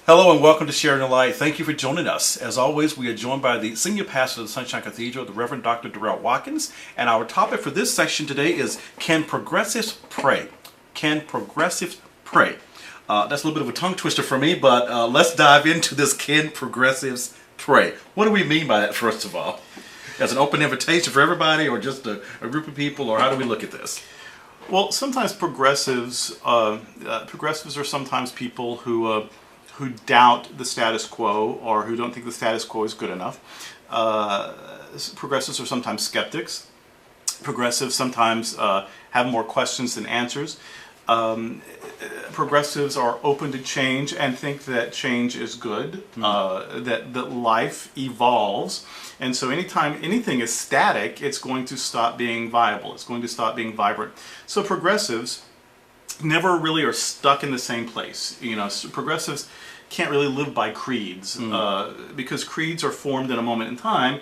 Hello and welcome to Sharing the Light. Thank you for joining us. As always, we are joined by the senior pastor of the Sunshine Cathedral, the Reverend Dr. Durrell Watkins. And our topic for this section today is, can progressives pray? Can progressives pray? That's a little bit of a tongue twister for me, but let's dive into this, can progressives pray? What do we mean by that, first of all? As an open invitation for everybody, or just a group of people, or how do we look at this? Well, sometimes progressives are sometimes people who doubt the status quo, or who don't think the status quo is good enough. Progressives are sometimes skeptics. Progressives sometimes have more questions than answers. Progressives are open to change and think that change is good, that life evolves. And so anytime anything is static, it's going to stop being viable. It's going to stop being vibrant. So progressives never really are stuck in the same place. You know, so progressives can't really live by creeds, because creeds are formed in a moment in time,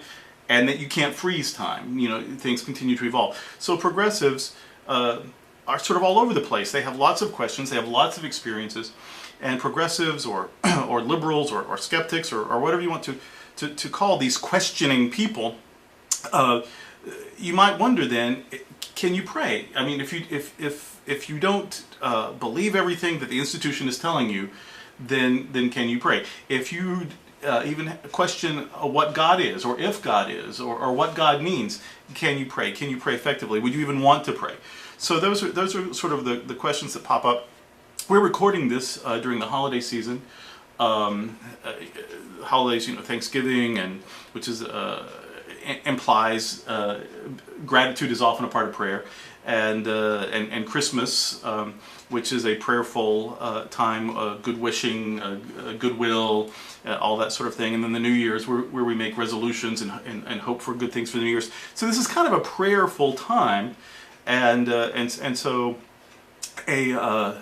and that you can't freeze time. You know, things continue to evolve. So progressives are sort of all over the place. They have lots of questions, they have lots of experiences, and progressives or liberals or skeptics or whatever you want to call these questioning people, you might wonder then, can you pray? I mean, if you don't believe everything that the institution is telling you, then can you pray? If you even question what God is, or if God is, or what God means, can you pray? Can you pray effectively? Would you even want to pray? So those are sort of the questions that pop up. We're recording this during the holiday season. Holidays, you know, Thanksgiving, and which is implies gratitude is often a part of prayer, and Christmas, which is a prayerful time, good wishing, goodwill, all that sort of thing, and then the New Year's where we make resolutions and hope for good things for the New Year's. So this is kind of a prayerful time, and so a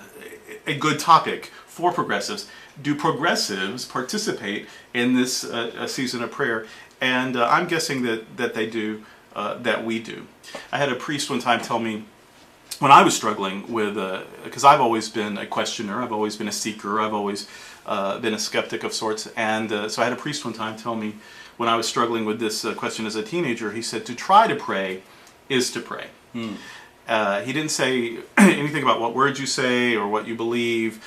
good topic for progressives. Do progressives participate in this season of prayer? And I'm guessing that they do, that we do. I had a priest one time tell me, when I was struggling with, because I've always been a questioner, I've always been a seeker, I've always been a skeptic of sorts, and so I had a priest one time tell me, when I was struggling with this question as a teenager, he said, to try to pray is to pray. He didn't say anything about what words you say or what you believe.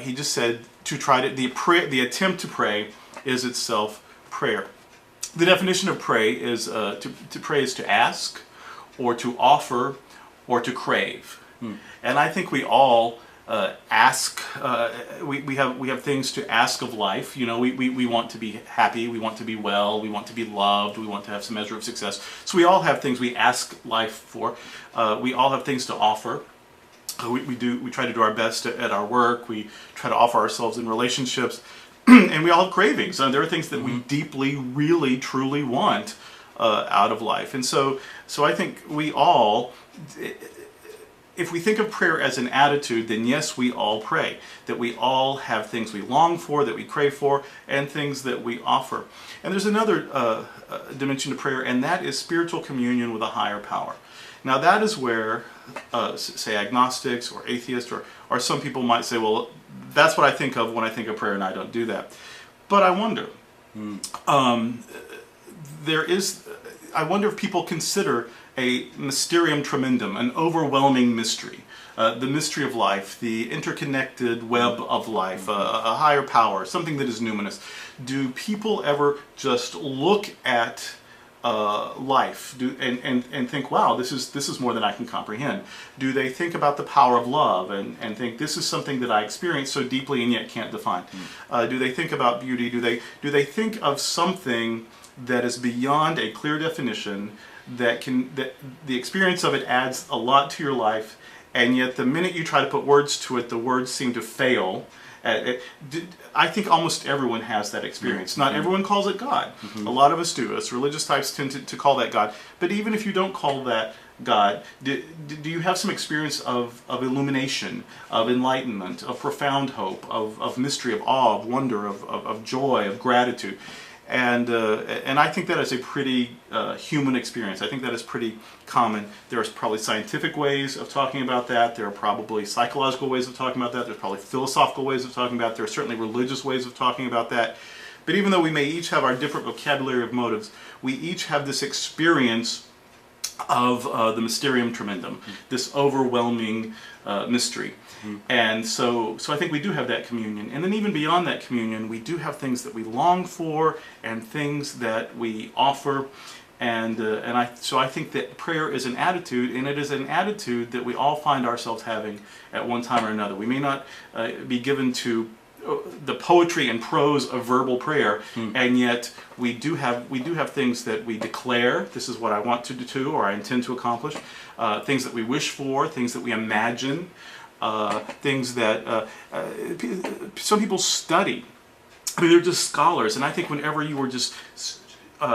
He just said to try to, the attempt to pray is itself prayer. The definition of pray is to pray is to ask, or to offer, or to crave. And I think we all ask. We have things to ask of life. You know, we want to be happy. We want to be well. We want to be loved. We want to have some measure of success. So we all have things we ask life for. We all have things to offer. We try to do our best at our work. We try to offer ourselves in relationships. And we all have cravings. There are things that we deeply, really, truly want out of life. And so I think we all, if we think of prayer as an attitude, then yes, we all pray. That we all have things we long for, that we crave for, and things that we offer. And there's another dimension to prayer, and that is spiritual communion with a higher power. Now that is where, say, agnostics or atheists or some people might say, well, that's what I think of when I think of prayer, and I don't do that. But I wonder, I wonder if people consider a mysterium tremendum, an overwhelming mystery, the mystery of life, the interconnected web of life, a higher power, something that is numinous. Do people ever just look at life and think, wow, this is more than I can comprehend? Do they think about the power of love and think this is something that I experience so deeply and yet can't define? Do they think about beauty? Do they think of something that is beyond a clear definition, that the experience of it adds a lot to your life, and yet the minute you try to put words to it, the words seem to fail? I think almost everyone has that experience. Not everyone calls it God. A lot of us do. Us religious types tend to call that God. But even if you don't call that God, do you have some experience of illumination, of enlightenment, of profound hope, of mystery, of awe, of wonder, of joy, of gratitude? And I think that is a pretty human experience. I think that is pretty common. There's probably scientific ways of talking about that. There are probably psychological ways of talking about that. There's probably philosophical ways of talking about it. There are certainly religious ways of talking about that. But even though we may each have our different vocabulary of motives, we each have this experience of the mysterium tremendum, this overwhelming mystery. And so I think we do have that communion. And then even beyond that communion, we do have things that we long for and things that we offer. So I think that prayer is an attitude, and it is an attitude that we all find ourselves having at one time or another. We may not be given to the poetry and prose of verbal prayer, and yet we do have things that we declare. This is what I want to do, or I intend to accomplish. Things that we wish for, things that we imagine, things that some people study. I mean, they're just scholars, and I think whenever you are just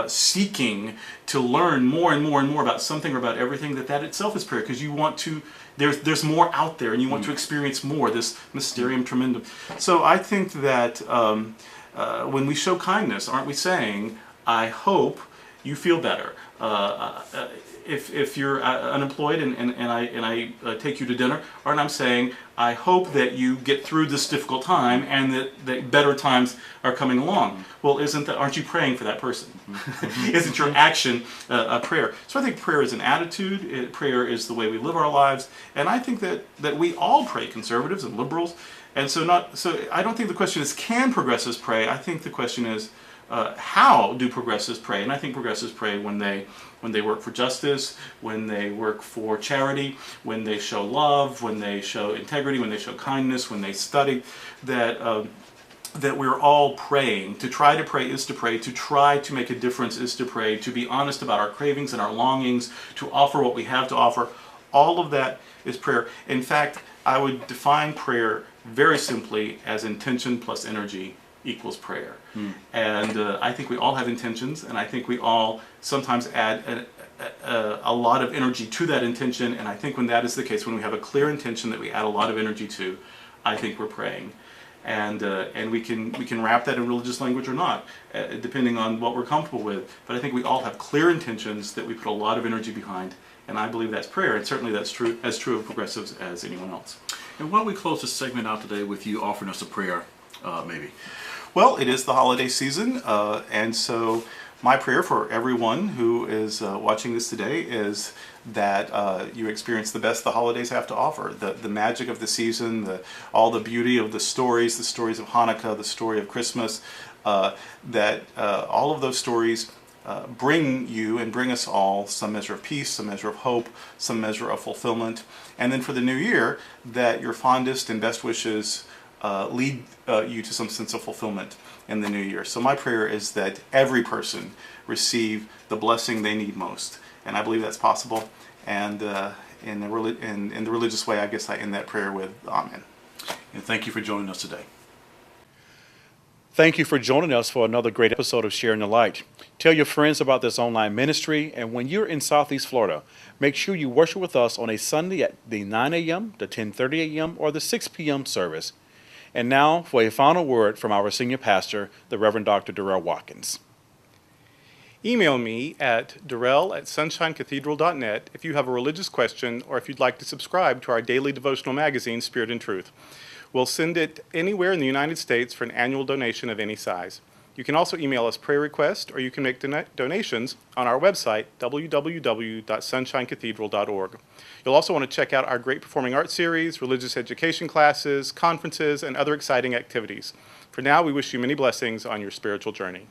seeking to learn more and more and more about something or about everything, that itself is prayer, because you want to. There's more out there, and you want to experience more, this mysterium tremendum. So I think that when we show kindness, aren't we saying, I hope you feel better? If you're unemployed and I take you to dinner, aren't I saying, I hope that you get through this difficult time and that better times are coming along? Well, aren't you praying for that person? Isn't your action a prayer? So I think prayer is an attitude. Prayer is the way we live our lives. And I think that we all pray, conservatives and liberals. And so I don't think the question is, can progressives pray? I think the question is, how do progressives pray? And I think progressives pray when they work for justice, when they work for charity, when they show love, when they show integrity, when they show kindness, when they study. That we're all praying. To try to pray is to pray. To try to make a difference is to pray. To be honest about our cravings and our longings. To offer what we have to offer. All of that is prayer. In fact, I would define prayer very simply as intention plus energy equals prayer. And I think we all have intentions, and I think we all sometimes add a lot of energy to that intention. And I think when that is the case, when we have a clear intention that we add a lot of energy to, I think we're praying. And we can wrap that in religious language or not, depending on what we're comfortable with. But I think we all have clear intentions that we put a lot of energy behind, and I believe that's prayer. And certainly that's as true of progressives as anyone else. And why don't we close this segment out today with you offering us a prayer, maybe? Well, it is the holiday season, and so my prayer for everyone who is watching this today is that you experience the best the holidays have to offer. The magic of the season, all the beauty of the stories of Hanukkah, the story of Christmas, that all of those stories bring you and bring us all some measure of peace, some measure of hope, some measure of fulfillment. And then for the new year, that your fondest and best wishes lead you to some sense of fulfillment in the new year. So my prayer is that every person receive the blessing they need most. And I believe that's possible. And in the religious way, I guess I end that prayer with Amen. And thank you for joining us today. Thank you for joining us for another great episode of Sharing the Light. Tell your friends about this online ministry, and when you're in Southeast Florida, make sure you worship with us on a Sunday at the 9 a.m., the 10:30 a.m., or the 6 p.m. service. And now for a final word from our senior pastor, the Reverend Dr. Durrell Watkins. Email me at Durrell@sunshinecathedral.net if you have a religious question or if you'd like to subscribe to our daily devotional magazine, Spirit and Truth. We'll send it anywhere in the United States for an annual donation of any size. You can also email us prayer requests, or you can make donations on our website, www.sunshinecathedral.org. You'll also want to check out our great performing arts series, religious education classes, conferences, and other exciting activities. For now, we wish you many blessings on your spiritual journey.